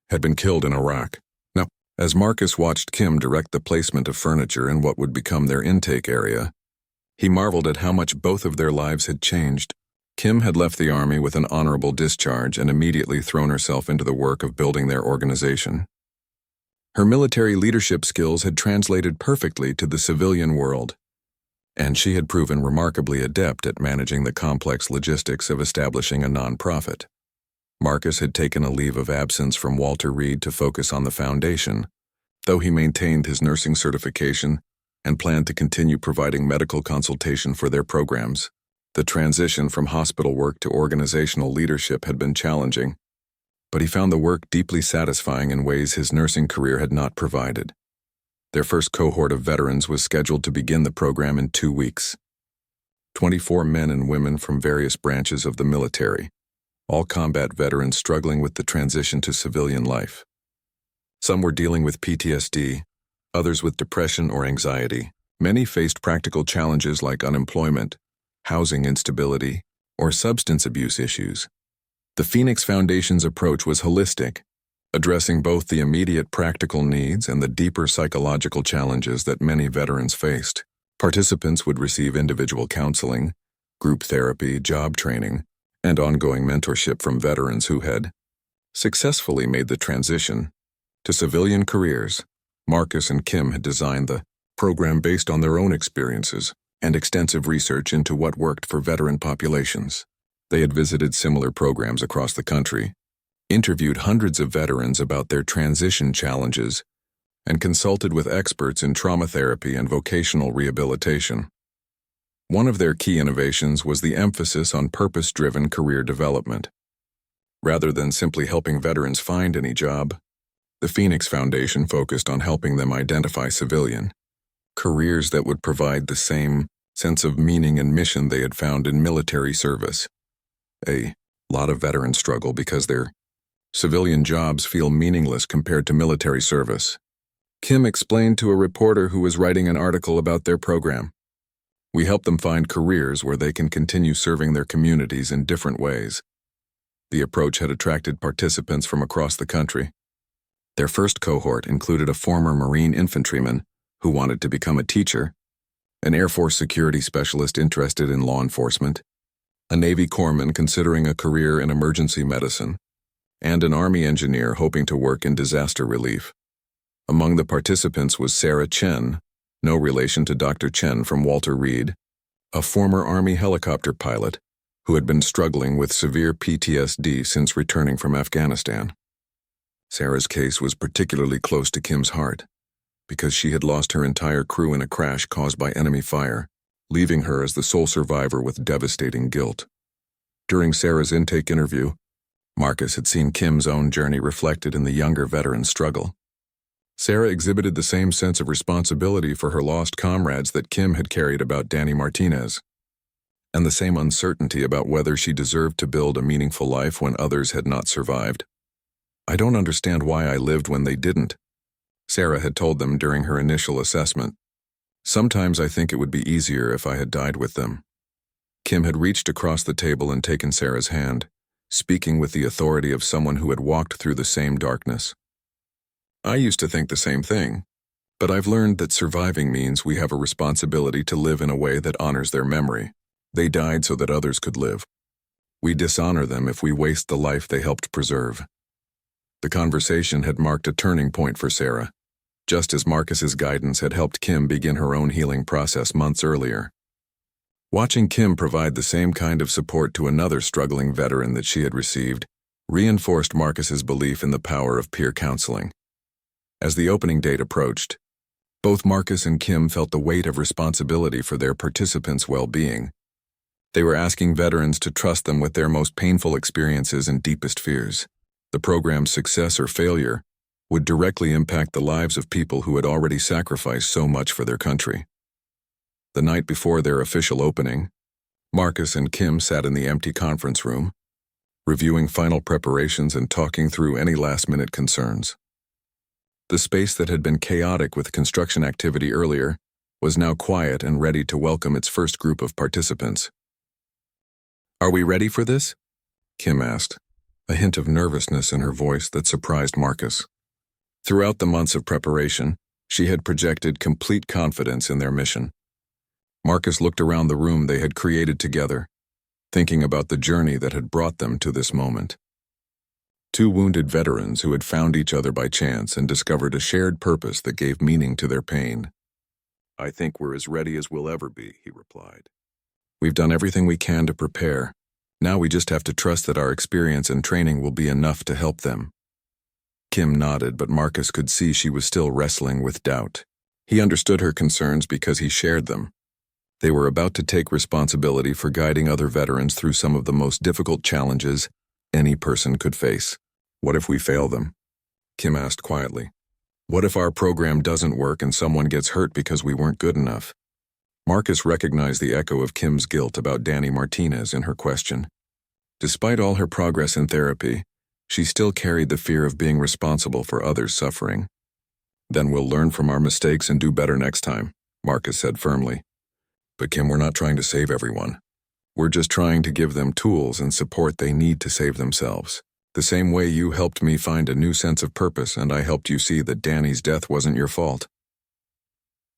had been killed in Iraq. Now, as Marcus watched Kim direct the placement of furniture in what would become their intake area, he marveled at how much both of their lives had changed. Kim had left the Army with an honorable discharge and immediately thrown herself into the work of building their organization. Her military leadership skills had translated perfectly to the civilian world, and she had proven remarkably adept at managing the complex logistics of establishing a nonprofit. Marcus had taken a leave of absence from Walter Reed to focus on the foundation, though he maintained his nursing certification and planned to continue providing medical consultation for their programs. The transition from hospital work to organizational leadership had been challenging, but he found the work deeply satisfying in ways his nursing career had not provided. Their first cohort of veterans was scheduled to begin the program in 2 weeks. 24 men and women from various branches of the military, all combat veterans struggling with the transition to civilian life. Some were dealing with PTSD, others with depression or anxiety. Many faced practical challenges like unemployment, housing instability, or substance abuse issues. The Phoenix Foundation's approach was holistic, addressing both the immediate practical needs and the deeper psychological challenges that many veterans faced. Participants would receive individual counseling, group therapy, job training, and ongoing mentorship from veterans who had successfully made the transition to civilian careers. Marcus and Kim had designed the program based on their own experiences and extensive research into what worked for veteran populations. They had visited similar programs across the country, interviewed hundreds of veterans about their transition challenges, and consulted with experts in trauma therapy and vocational rehabilitation. One of their key innovations was the emphasis on purpose-driven career development. Rather than simply helping veterans find any job, the Phoenix Foundation focused on helping them identify civilian careers that would provide the same sense of meaning and mission they had found in military service. A lot of veterans struggle because their civilian jobs feel meaningless compared to military service. Kim explained to a reporter who was writing an article about their program. We help them find careers where they can continue serving their communities in different ways. The approach had attracted participants from across the country, Their first cohort included a former Marine infantryman who wanted to become a teacher, an Air Force security specialist interested in law enforcement, a Navy corpsman considering a career in emergency medicine, and an Army engineer hoping to work in disaster relief. Among the participants was Sarah Chen, no relation to Dr. Chen from Walter Reed, a former Army helicopter pilot who had been struggling with severe PTSD since returning from Afghanistan. Sarah's case was particularly close to Kim's heart, because she had lost her entire crew in a crash caused by enemy fire, leaving her as the sole survivor with devastating guilt. During Sarah's intake interview, Marcus had seen Kim's own journey reflected in the younger veteran's struggle. Sarah exhibited the same sense of responsibility for her lost comrades that Kim had carried about Danny Martinez, and the same uncertainty about whether she deserved to build a meaningful life when others had not survived. "I don't understand why I lived when they didn't," Sarah had told them during her initial assessment. "Sometimes I think it would be easier if I had died with them." Kim had reached across the table and taken Sarah's hand, speaking with the authority of someone who had walked through the same darkness. "I used to think the same thing, but I've learned that surviving means we have a responsibility to live in a way that honors their memory. They died so that others could live. We dishonor them if we waste the life they helped preserve." The conversation had marked a turning point for Sarah, just as Marcus's guidance had helped Kim begin her own healing process months earlier. Watching Kim provide the same kind of support to another struggling veteran that she had received reinforced Marcus's belief in the power of peer counseling. As the opening date approached, both Marcus and Kim felt the weight of responsibility for their participants' well-being. They were asking veterans to trust them with their most painful experiences and deepest fears. The program's success or failure would directly impact the lives of people who had already sacrificed so much for their country. The night before their official opening, Marcus and Kim sat in the empty conference room, reviewing final preparations and talking through any last-minute concerns. The space that had been chaotic with construction activity earlier was now quiet and ready to welcome its first group of participants. "Are we ready for this?" Kim asked, a hint of nervousness in her voice that surprised Marcus. Throughout the months of preparation, she had projected complete confidence in their mission. Marcus looked around the room they had created together, thinking about the journey that had brought them to this moment. Two wounded veterans who had found each other by chance and discovered a shared purpose that gave meaning to their pain. "I think we're as ready as we'll ever be," he replied. "We've done everything we can to prepare. Now we just have to trust that our experience and training will be enough to help them." Kim nodded, but Marcus could see she was still wrestling with doubt. He understood her concerns because he shared them. They were about to take responsibility for guiding other veterans through some of the most difficult challenges any person could face. "What if we fail them?" Kim asked quietly. "What if our program doesn't work and someone gets hurt because we weren't good enough?" Marcus recognized the echo of Kim's guilt about Danny Martinez in her question. Despite all her progress in therapy, she still carried the fear of being responsible for others' suffering. "Then we'll learn from our mistakes and do better next time," Marcus said firmly. "But Kim, we're not trying to save everyone. We're just trying to give them tools and support they need to save themselves. The same way you helped me find a new sense of purpose and I helped you see that Danny's death wasn't your fault."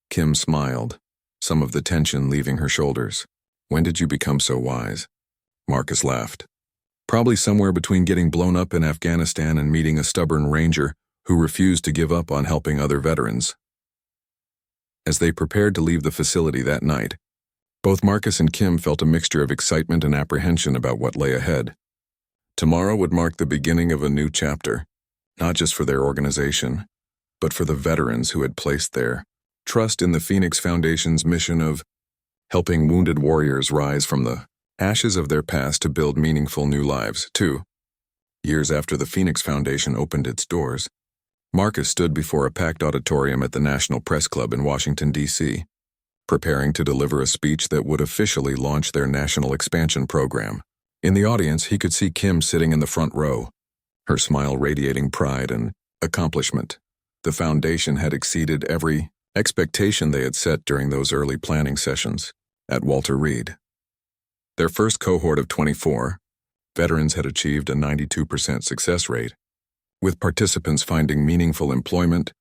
Kim smiled, some of the tension leaving her shoulders. "When did you become so wise?" Marcus laughed. "Probably somewhere between getting blown up in Afghanistan and meeting a stubborn ranger who refused to give up on helping other veterans." As they prepared to leave the facility that night, both Marcus and Kim felt a mixture of excitement and apprehension about what lay ahead. Tomorrow would mark the beginning of a new chapter, not just for their organization, but for the veterans who had placed their trust in the Phoenix Foundation's mission of helping wounded warriors rise from the ashes of their past to build meaningful new lives, too. Years after the Phoenix Foundation opened its doors, Marcus stood before a packed auditorium at the National Press Club in Washington, D.C., preparing to deliver a speech that would officially launch their national expansion program. In the audience, he could see Kim sitting in the front row, her smile radiating pride and accomplishment. The foundation had exceeded every expectation they had set during those early planning sessions at Walter Reed. Their first cohort of 24 veterans had achieved a 92% success rate, with participants finding meaningful employment,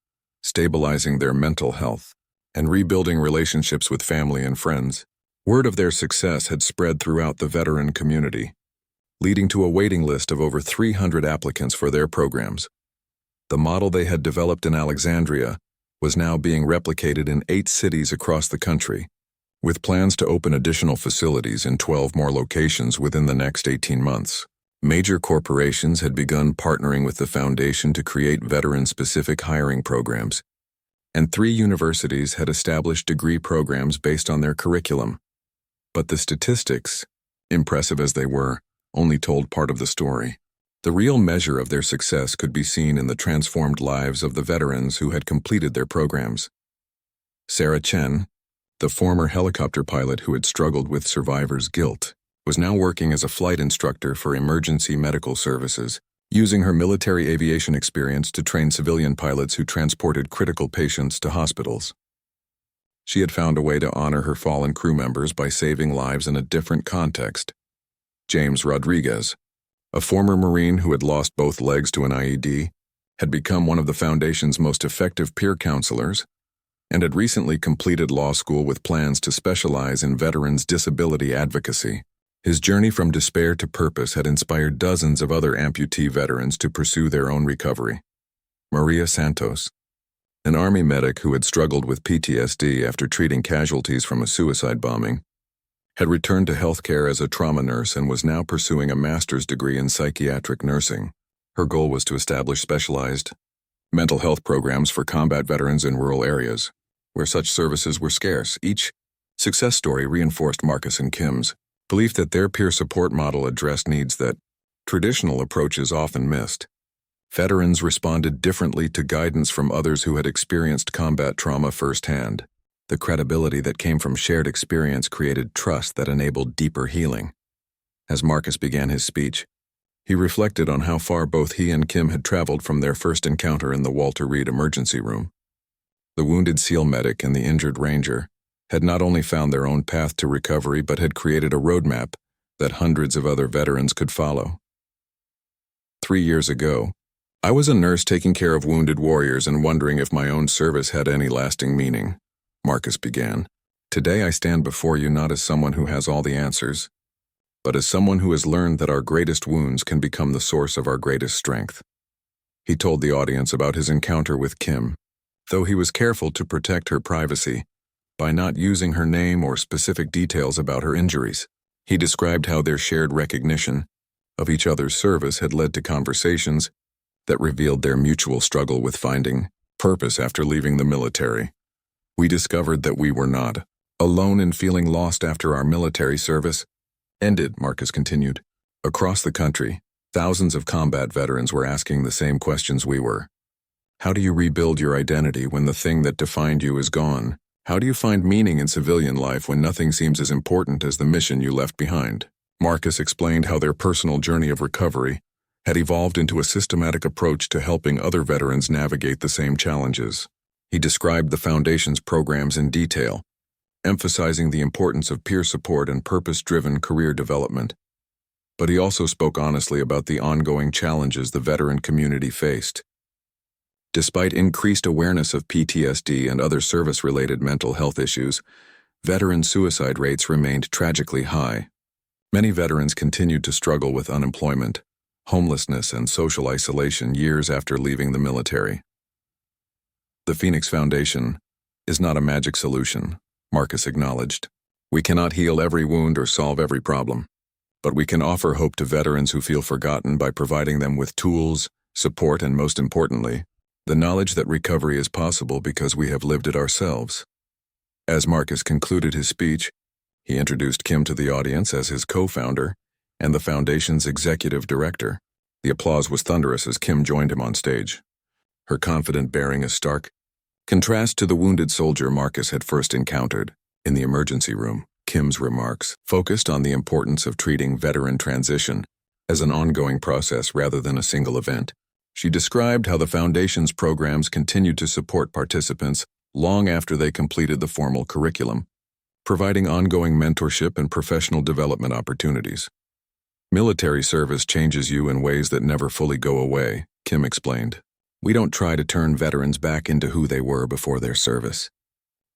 stabilizing their mental health, and rebuilding relationships with family and friends. Word of their success had spread throughout the veteran community, leading to a waiting list of over 300 applicants for their programs. The model they had developed in Alexandria was now being replicated in 8 cities across the country, with plans to open additional facilities in 12 more locations within the next 18 months. Major corporations had begun partnering with the foundation to create veteran-specific hiring programs, and 3 universities had established degree programs based on their curriculum. But the statistics, impressive as they were, only told part of the story. The real measure of their success could be seen in the transformed lives of the veterans who had completed their programs. Sarah Chen, the former helicopter pilot who had struggled with survivor's guilt, was now working as a flight instructor for emergency medical services, using her military aviation experience to train civilian pilots who transported critical patients to hospitals. She had found a way to honor her fallen crew members by saving lives in a different context. James Rodriguez, a former Marine who had lost both legs to an IED, had become one of the Foundation's most effective peer counselors, and had recently completed law school with plans to specialize in veterans' disability advocacy. His journey from despair to purpose had inspired dozens of other amputee veterans to pursue their own recovery. Maria Santos, an Army medic who had struggled with PTSD after treating casualties from a suicide bombing, had returned to healthcare as a trauma nurse and was now pursuing a master's degree in psychiatric nursing. Her goal was to establish specialized mental health programs for combat veterans in rural areas, where such services were scarce. Each success story reinforced Marcus and Kim's belief that their peer support model addressed needs that traditional approaches often missed. Veterans responded differently to guidance from others who had experienced combat trauma firsthand. The credibility that came from shared experience created trust that enabled deeper healing. As Marcus began his speech, he reflected on how far both he and Kim had traveled from their first encounter in the Walter Reed emergency room. The wounded SEAL medic and the injured ranger had not only found their own path to recovery but had created a roadmap that hundreds of other veterans could follow. 3 years ago, I was a nurse taking care of wounded warriors and wondering if my own service had any lasting meaning, Marcus began. Today I stand before you not as someone who has all the answers, but as someone who has learned that our greatest wounds can become the source of our greatest strength. He told the audience about his encounter with Kim, though he was careful to protect her privacy by not using her name or specific details about her injuries. He described how their shared recognition of each other's service had led to conversations that revealed their mutual struggle with finding purpose after leaving the military. We discovered that we were not alone in feeling lost after our military service ended, Marcus continued. Across the country, thousands of combat veterans were asking the same questions we were. How do you rebuild your identity when the thing that defined you is gone? How do you find meaning in civilian life when nothing seems as important as the mission you left behind? Marcus explained how their personal journey of recovery had evolved into a systematic approach to helping other veterans navigate the same challenges. He described the Foundation's programs in detail, emphasizing the importance of peer support and purpose-driven career development. But he also spoke honestly about the ongoing challenges the veteran community faced. Despite increased awareness of PTSD and other service-related mental health issues, veteran suicide rates remained tragically high. Many veterans continued to struggle with unemployment, homelessness, and social isolation years after leaving the military. The Phoenix Foundation is not a magic solution, Marcus acknowledged. We cannot heal every wound or solve every problem, but we can offer hope to veterans who feel forgotten by providing them with tools, support, and most importantly, the knowledge that recovery is possible because we have lived it ourselves. As Marcus concluded his speech, he introduced Kim to the audience as his co-founder and the Foundation's executive director. The applause was thunderous as Kim joined him on stage, her confident bearing a stark contrast to the wounded soldier Marcus had first encountered in the emergency room. Kim's remarks focused on the importance of treating veteran transition as an ongoing process rather than a single event. She described how the Foundation's programs continued to support participants long after they completed the formal curriculum, providing ongoing mentorship and professional development opportunities. Military service changes you in ways that never fully go away, Kim explained. We don't try to turn veterans back into who they were before their service.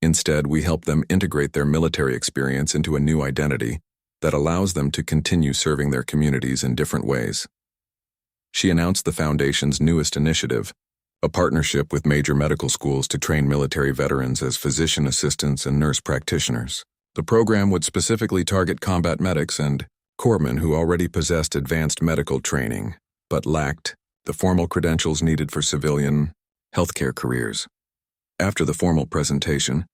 Instead, we help them integrate their military experience into a new identity that allows them to continue serving their communities in different ways. She announced the Foundation's newest initiative, a partnership with major medical schools to train military veterans as physician assistants and nurse practitioners. The program would specifically target combat medics and corpsmen who already possessed advanced medical training, but lacked the formal credentials needed for civilian healthcare careers. After the formal presentation,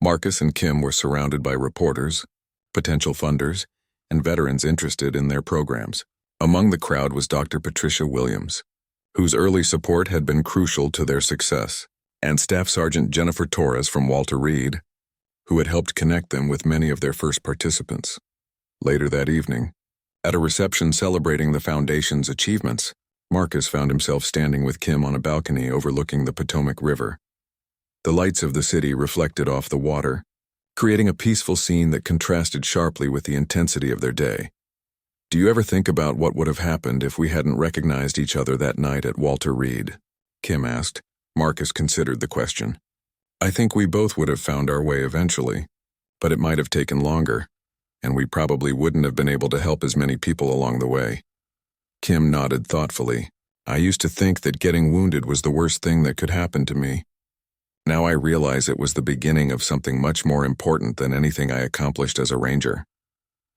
Marcus and Kim were surrounded by reporters, potential funders, and veterans interested in their programs. Among the crowd was Dr. Patricia Williams, whose early support had been crucial to their success, and Staff Sergeant Jennifer Torres from Walter Reed, who had helped connect them with many of their first participants. Later that evening, at a reception celebrating the Foundation's achievements, Marcus found himself standing with Kim on a balcony overlooking the Potomac River. The lights of the city reflected off the water, creating a peaceful scene that contrasted sharply with the intensity of their day. Do you ever think about what would have happened if we hadn't recognized each other that night at Walter Reed? Kim asked. Marcus considered the question. I think we both would have found our way eventually, but it might have taken longer, and we probably wouldn't have been able to help as many people along the way. Kim nodded thoughtfully. I used to think that getting wounded was the worst thing that could happen to me. Now I realize it was the beginning of something much more important than anything I accomplished as a ranger.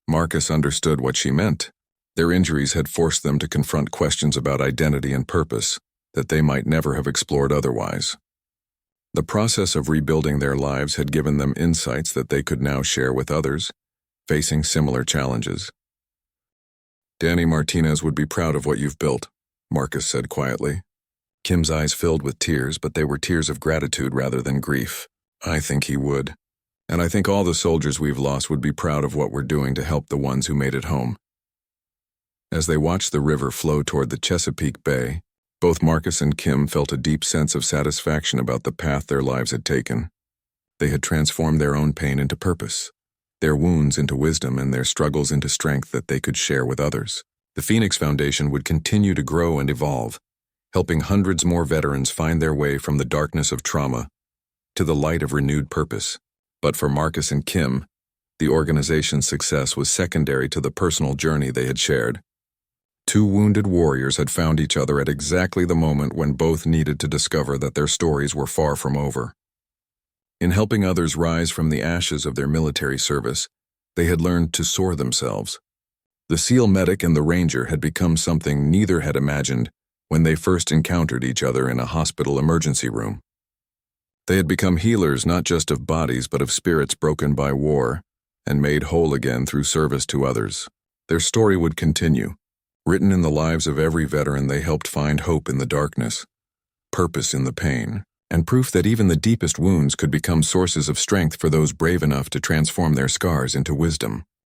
Marcus understood what she meant. Their injuries had forced them to confront questions about identity and purpose that they might never have explored otherwise. The process of rebuilding their lives had given them insights that they could now share with others, facing similar challenges. Danny Martinez would be proud of what you've built, Marcus said quietly. Kim's eyes filled with tears, but they were tears of gratitude rather than grief. I think he would. And I think all the soldiers we've lost would be proud of what we're doing to help the ones who made it home. As they watched the river flow toward the Chesapeake Bay, both Marcus and Kim felt a deep sense of satisfaction about the path their lives had taken. They had transformed their own pain into purpose, their wounds into wisdom, and their struggles into strength that they could share with others. The Phoenix Foundation would continue to grow and evolve, helping hundreds more veterans find their way from the darkness of trauma to the light of renewed purpose. But for Marcus and Kim, the organization's success was secondary to the personal journey they had shared. Two wounded warriors had found each other at exactly the moment when both needed to discover that their stories were far from over. In helping others rise from the ashes of their military service, they had learned to soar themselves. The SEAL medic and the ranger had become something neither had imagined when they first encountered each other in a hospital emergency room. They had become healers not just of bodies but of spirits broken by war and made whole again through service to others. Their story would continue, written in the lives of every veteran they helped find hope in the darkness, purpose in the pain, and proof that even the deepest wounds could become sources of strength for those brave enough to transform their scars into wisdom.